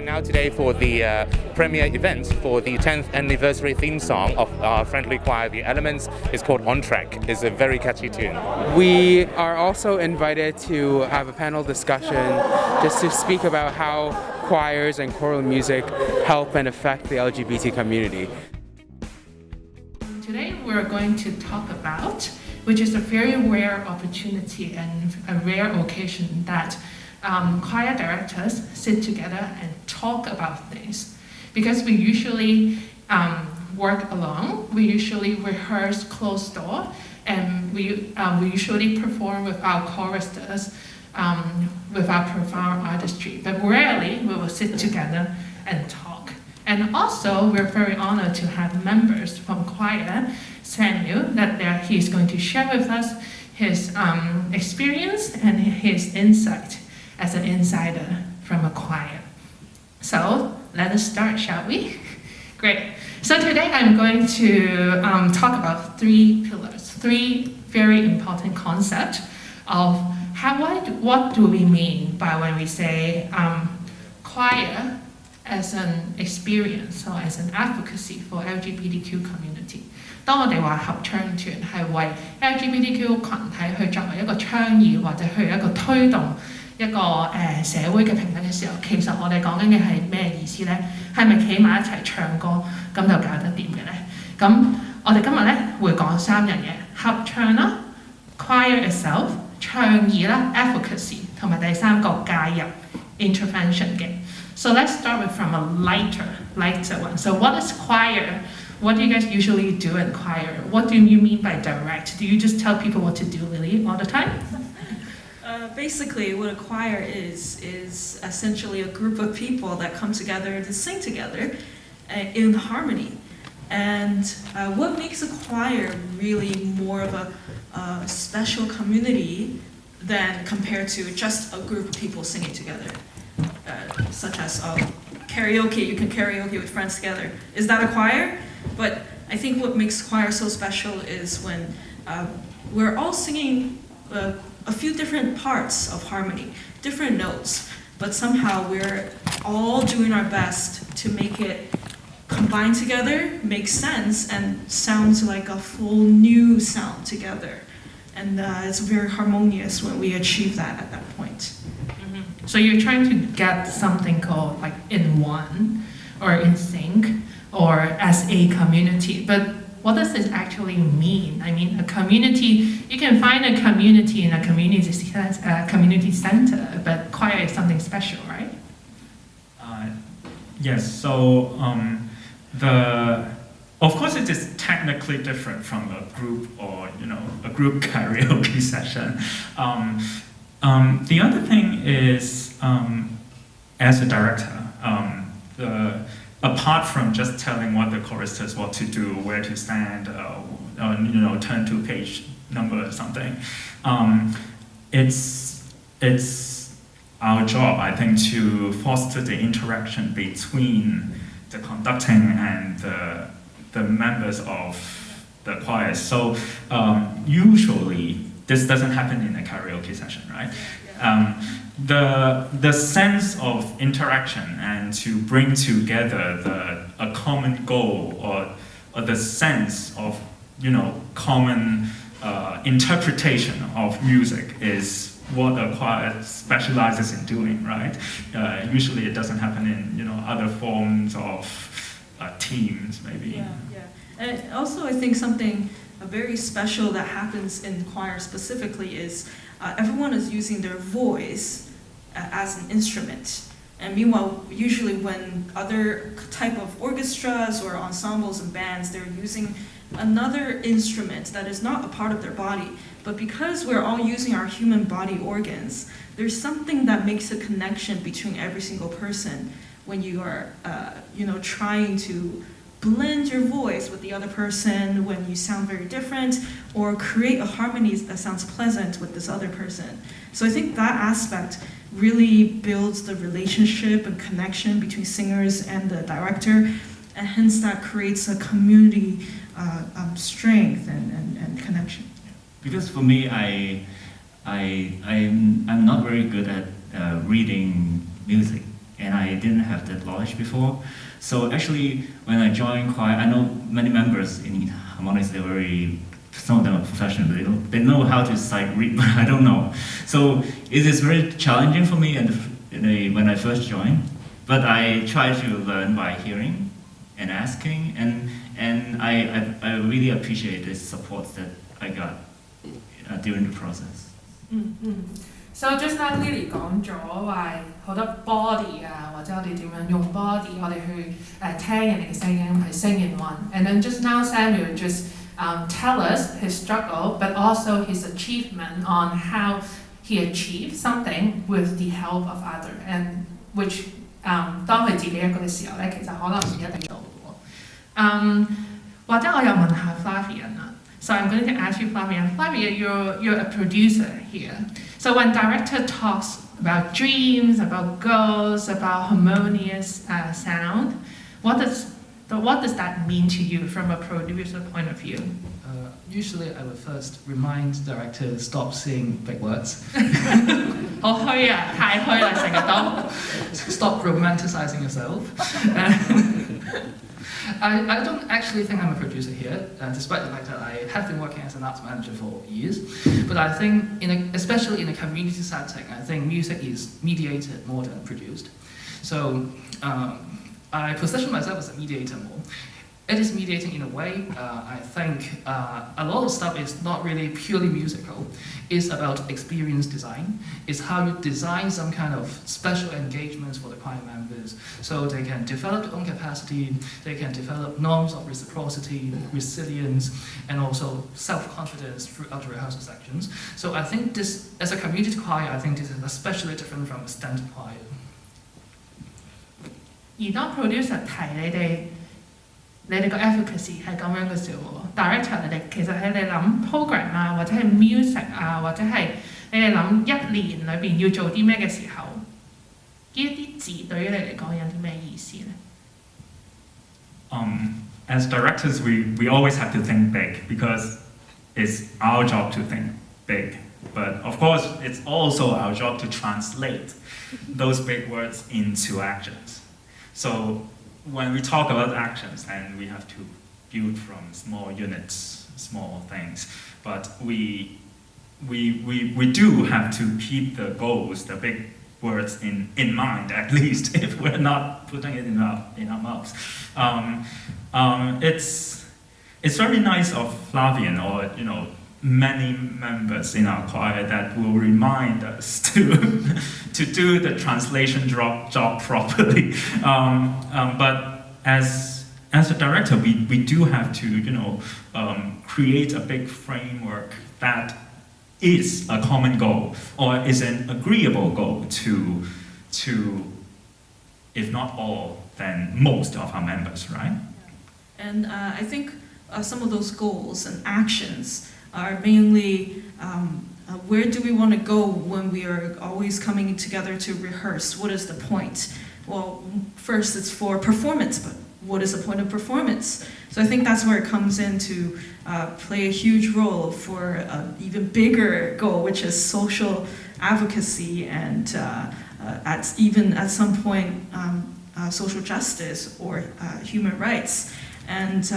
now today for the premiere event for the 10th anniversary theme song of our friendly choir, The Elements. It's called On Track. It's a very catchy tune. We are also invited to have a panel discussion just to speak about how choirs and choral music help and affect the LGBT community. Today we're going to talk about, which is a very rare opportunity and a rare occasion that choir directors sit together and talk about things. Because we usually work alone, we usually rehearse closed door, and we usually perform with our choristers, with our profound artistry. But rarely we will sit together and talk. And also, we're very honored to have members from choir, Samuel, that he's going to share with us his experience and his insight as an insider from a choir. So let us start, shall we? Great. So today I'm going to talk about three pillars, three very important concepts of what do we mean by when we say choir as an experience or as an advocacy for LGBTQ community. 當我哋話合唱團係為 LGBTQ 群體去作為一個倡議或者去一個推動一個社會嘅平等嘅時候，其實我哋講緊嘅係咩意思呢？係咪企埋一齊唱歌咁就搞得掂嘅呢？咁我哋今日咧會講三樣嘢：合唱啦、choir itself、倡議啦、advocacy， 同埋第三個介入 intervention 嘅。So let's start with from a lighter one. So what is choir? What do you guys usually do in choir? What do you mean by direct? Do you just tell people what to do, Lily, all the time? Basically, what a choir is essentially a group of people that come together to sing together in harmony. And what makes a choir really more of a special community than compared to just a group of people singing together? Such as karaoke, you can karaoke with friends together. Is that a choir? But I think what makes choir so special is when we're all singing a few different parts of harmony, different notes, but somehow we're all doing our best to make it combine together, make sense, and sounds like a full new sound together. And it's very harmonious when we achieve that at that point. So you're trying to get something called like in one or in sync or as a community. But what does this actually mean? I mean, a community, you can find a community in a community center, but choir is something special, right? Yes, so of course it is technically different from a group or, a group karaoke session. The other thing is, as a director, apart from just telling what the choristers what to do, where to stand, turn to page number or something, it's our job, I think, to foster the interaction between the conducting and the members of the choir. So usually this doesn't happen in a karaoke session, right? The sense of interaction and to bring together a common goal or the sense of common interpretation of music is what a choir specializes in doing, right? Usually it doesn't happen in other forms of teams, maybe. Yeah. And also I think something very special that happens in choir specifically is everyone is using their voice as an instrument. And meanwhile, usually when other type of orchestras or ensembles and bands, they're using another instrument that is not a part of their body. But because we're all using our human body organs, there's something that makes a connection between every single person when you are, trying to blend your voice with the other person when you sound very different, or create a harmony that sounds pleasant with this other person. So I think that aspect really builds the relationship and connection between singers and the director, and hence that creates a community strength and connection. Because for me, I'm not very good at reading music, and I didn't have that knowledge before. So actually, when I joined choir, I know many members in Harmonics, some of them are professional, they know how to sight read, but I don't know. So it is very challenging for me when I first joined. But I try to learn by hearing and asking, and I really appreciate the support that I got during the process. So just now Lily 講咗話好多 body 啊，或者我哋點樣用 body， 我哋去聽人哋嘅聲音係 sing in one. And then just now Samuel just tell us his struggle, but also his achievement on how he achieved something with the help of others, and which 當佢自己一個嘅時候咧，其實可能唔一定做嘅喎。或者我又問下 Flavian 啦。So I'm going to ask you, Flavian. Flavian, you're a producer here. So when director talks about dreams, about goals, about harmonious sound, what does that mean to you from a producer point of view? Usually I would first remind directors stop saying big words. 好虛啊，太虛啦，成日都。Stop romanticizing yourself. I don't actually think I'm a producer here, despite the fact that I have been working as an arts manager for years. But I think, especially in a community setting, I think music is mediated more than produced. So I position myself as a mediator more. It is mediating in a way. I think a lot of stuff is not really purely musical. It's about experience design. It's how you design some kind of special engagements for the choir members so they can develop their own capacity, they can develop norms of reciprocity, resilience, and also self-confidence throughout the rehearsal sections. So I think this, as a community choir, I think this is especially different from a standard choir. 而當 producer 提你哋個 advocacy 係咁樣嘅時候 director 你哋其實喺你諗 program 啊，或者係 music 啊，或者係你哋諗一年裏邊要做啲咩嘅時候，呢一啲字對於你嚟講有啲咩意思咧？As directors, we always have to think big because it's our job to think big. But of course, it's also our job to translate those big words into actions. So when we talk about actions, and we have to build from small units, small things, but we do have to keep the goals, the big words in mind, at least, if we're not putting it in our mouths. It's very nice of Flavian, or many members in our choir that will remind us to do the translation job properly. But as a director, we do have to create a big framework that is a common goal or is an agreeable goal to if not all, then most of our members, right? And I think some of those goals and actions are mainly where do we want to go when we are always coming together to rehearse? What is the point? Well, first it's for performance, but what is the point of performance? So I think that's where it comes in to play a huge role for an even bigger goal, which is social advocacy and at some point social justice or human rights. And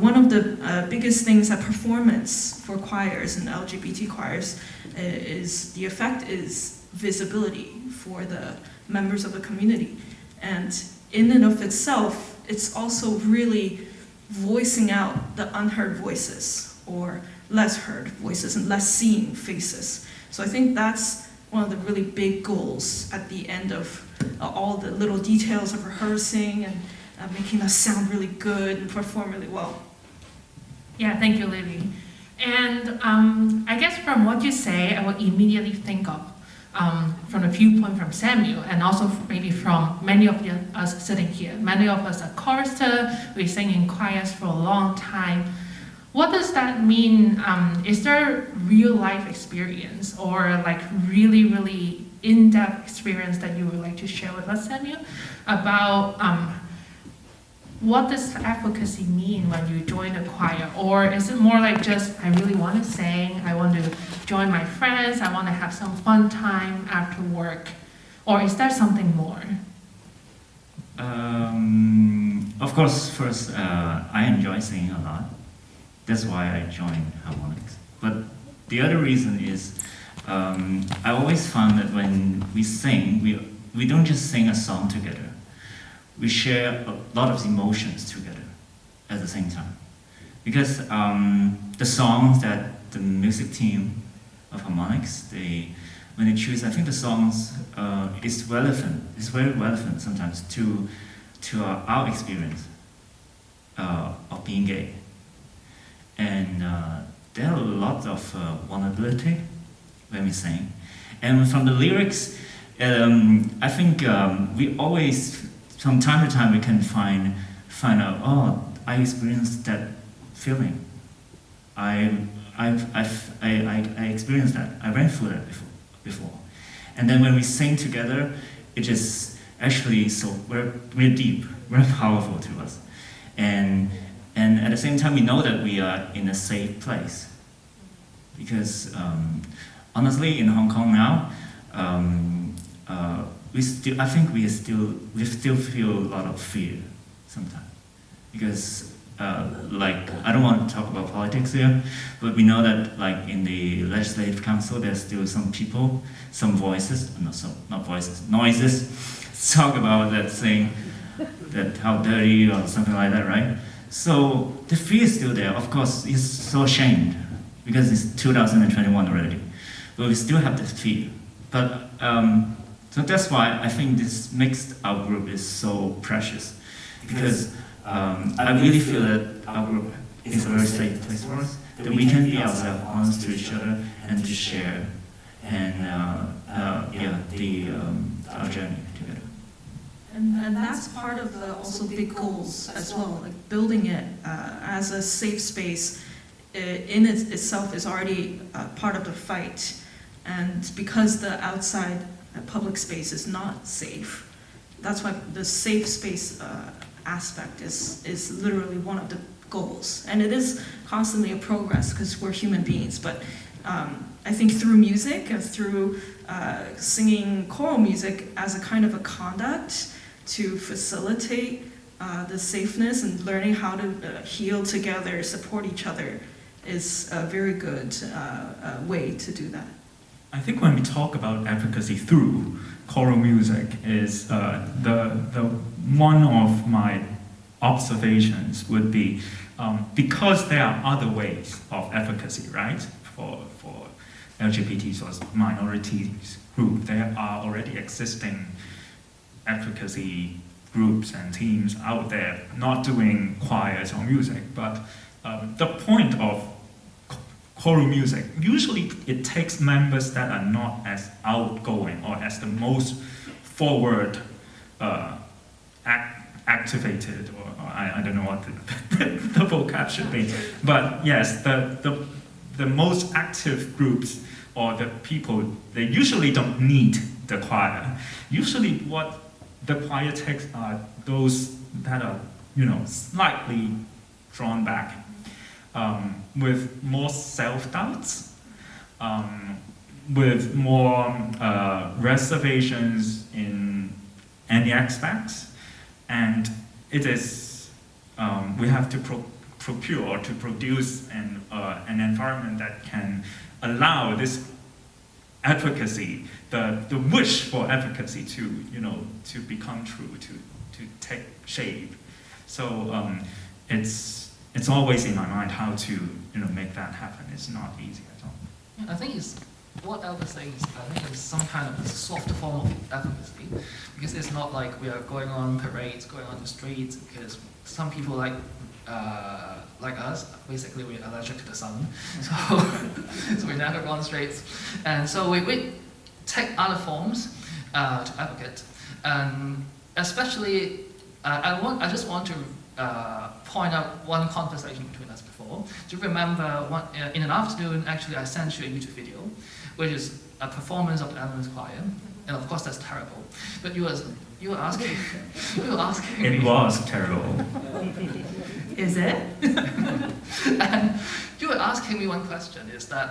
one of the biggest things at performance for choirs and LGBT choirs is the effect is visibility for the members of the community. And in and of itself, it's also really voicing out the unheard voices or less heard voices and less seen faces. So I think that's one of the really big goals at the end of all the little details of rehearsing and making us sound really good and perform really well. Yeah, thank you, Lily. And I guess from what you say, I will immediately think of from the viewpoint from Samuel and also maybe from many of us sitting here. Many of us are choristers, we sing in choirs for a long time. What does that mean? Is there real life experience or like really, really in-depth experience that you would like to share with us, Samuel, about what does advocacy mean when you join a choir? Or is it more like just, I really want to sing, I want to join my friends, I want to have some fun time after work? Or is there something more? Of course, first, I enjoy singing a lot. That's why I joined Harmonics. But the other reason is, I always found that when we sing, we don't just sing a song together. We share a lot of emotions together at the same time. Because the songs that the music team of Harmonics, when they choose, I think the songs is relevant. It's very relevant sometimes to our experience of being gay. And there are lots of vulnerability when we sing. And from the lyrics, I think we always, from time to time, we can find out, oh, I experienced that feeling. I experienced that. I went through that before. And then when we sing together, it just actually we're deep, very powerful to us. And at the same time, we know that we are in a safe place. Because honestly, in Hong Kong now, we still feel a lot of fear sometimes. Because I don't want to talk about politics here, but we know that like in the Legislative Council, there's still some people, some voices, noises, talk about that saying that how dirty or something like that, right? So the fear is still there. Of course, it's so ashamed because it's 2021 already, but we still have this fear. But so that's why I think this makes our group is so precious, because I really feel that our group is a very safe place for us, that we can be ourselves, honest to each other, and to share, and our journey together. And that's part of the also big goals as well, like building it as a safe space in itself is already part of the fight. And because the outside public space is not safe, that's why the safe space aspect is literally one of the goals. And it is constantly a progress because we're human beings, but I think through music, through singing choral music as a kind of a conduct to facilitate the safeness and learning how to heal together, support each other, is a very good way to do that. I think when we talk about advocacy through choral music is the one of my observations would be because there are other ways of advocacy, right? For LGBTs or minorities group, there are already existing advocacy groups and teams out there not doing choirs or music, but the point of choral music, usually it takes members that are not as outgoing or as the most forward activated, or I don't know what the vocab should be, but yes, the most active groups or the people, they usually don't need the choir. Usually what the choir takes are those that are, slightly drawn back, with more self-doubts, with more reservations in any aspects, and it is we have to procure or to produce an environment that can allow this advocacy, the wish for advocacy to become true, to take shape. So it's always in my mind how to make that happen. It's not easy at all. Yeah, I think what Albert says, I think it's some kind of soft form of advocacy, because it's not like we are going on parades, going on the streets, because some people like us, basically we're allergic to the sun, so we never go on streets, and so we take other forms to advocate, and especially I just want to point out one conversation between us before. Do you remember in an afternoon, actually I sent you a YouTube video, which is a performance of the Elements Choir, and of course that's terrible. But you were asking It me, was terrible. Is it? and you were asking me one question: is that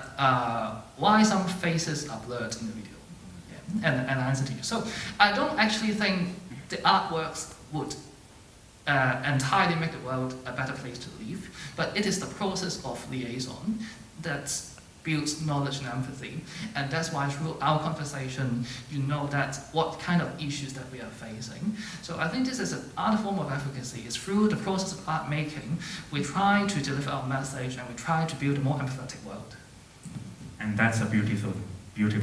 why some faces are blurred in the video? Yeah. and answer to you. So I don't actually think the artworks would entirely make the world a better place to live, but it is the process of liaison that builds knowledge and empathy, and that's why through our conversation, you know that what kind of issues that we are facing. So I think this is another form of advocacy. It's through the process of art making, we try to deliver our message and we try to build a more empathetic world. And that's a beautiful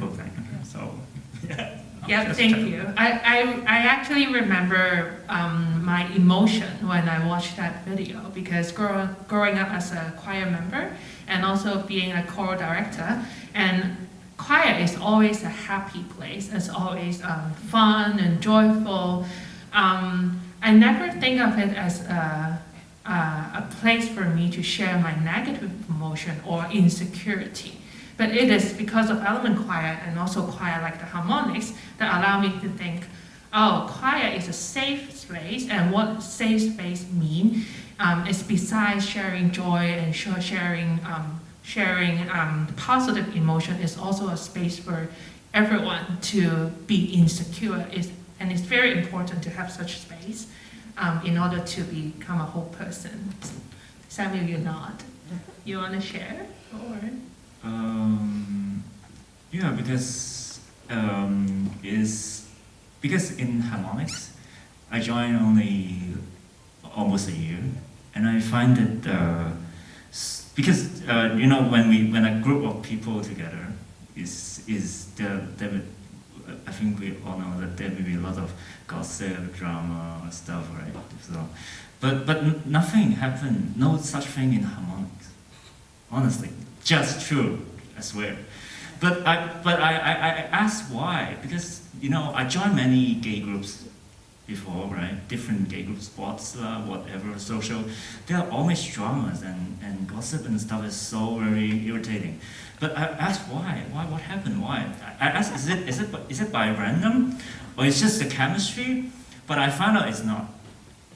thing. So, yeah. Yeah, thank you. I actually remember my emotion when I watched that video, because growing up as a choir member and also being a choral director, and choir is always a happy place. It's always fun and joyful. I never think of it as a place for me to share my negative emotion or insecurity. But it is because of element choir and also choir like the Harmonics that allow me to think, oh, choir is a safe space, and what safe space mean is besides sharing joy and sharing positive emotion, is also a space for everyone to be insecure. And it's very important to have such space in order to become a whole person. Samuel, you're not. You want to share? Or? Yeah, because in Harmonics, I joined only almost a year, and I find that because when a group of people together I think we all know that there may be a lot of gossip, drama, stuff, right? So, but nothing happened. No such thing in Harmonics. Honestly, just true, I swear. But I asked why, because I joined many gay groups before, right? Different gay groups, sports, whatever, social. There are always dramas and gossip and stuff is so very irritating. But I asked why? What happened? Why? I asked, is it by random, or it's just the chemistry? But I found out it's not.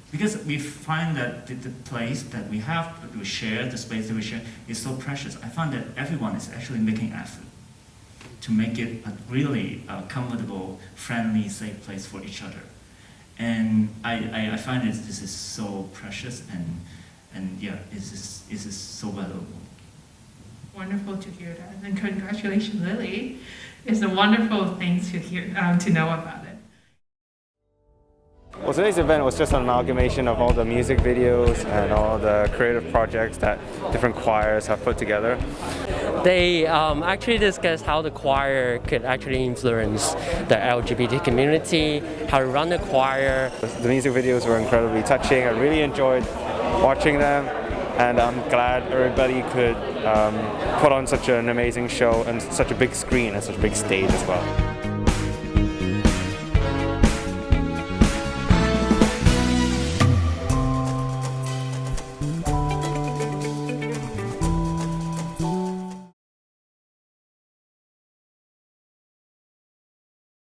Because we find that the place that we have to share, the space that we share, is so precious. I find that everyone is actually making effort to make it a really comfortable, friendly, safe place for each other. And I find this is so precious, and yeah, it's so valuable. Wonderful to hear that, and congratulations, Lily. It's a wonderful thing to hear, to know about it. Well, today's event was just an amalgamation of all the music videos and all the creative projects that different choirs have put together. They actually discussed how the choir could actually influence the LGBT community, how to run the choir. The music videos were incredibly touching. I really enjoyed watching them, and I'm glad everybody could put on such an amazing show and such a big screen and such a big stage as well.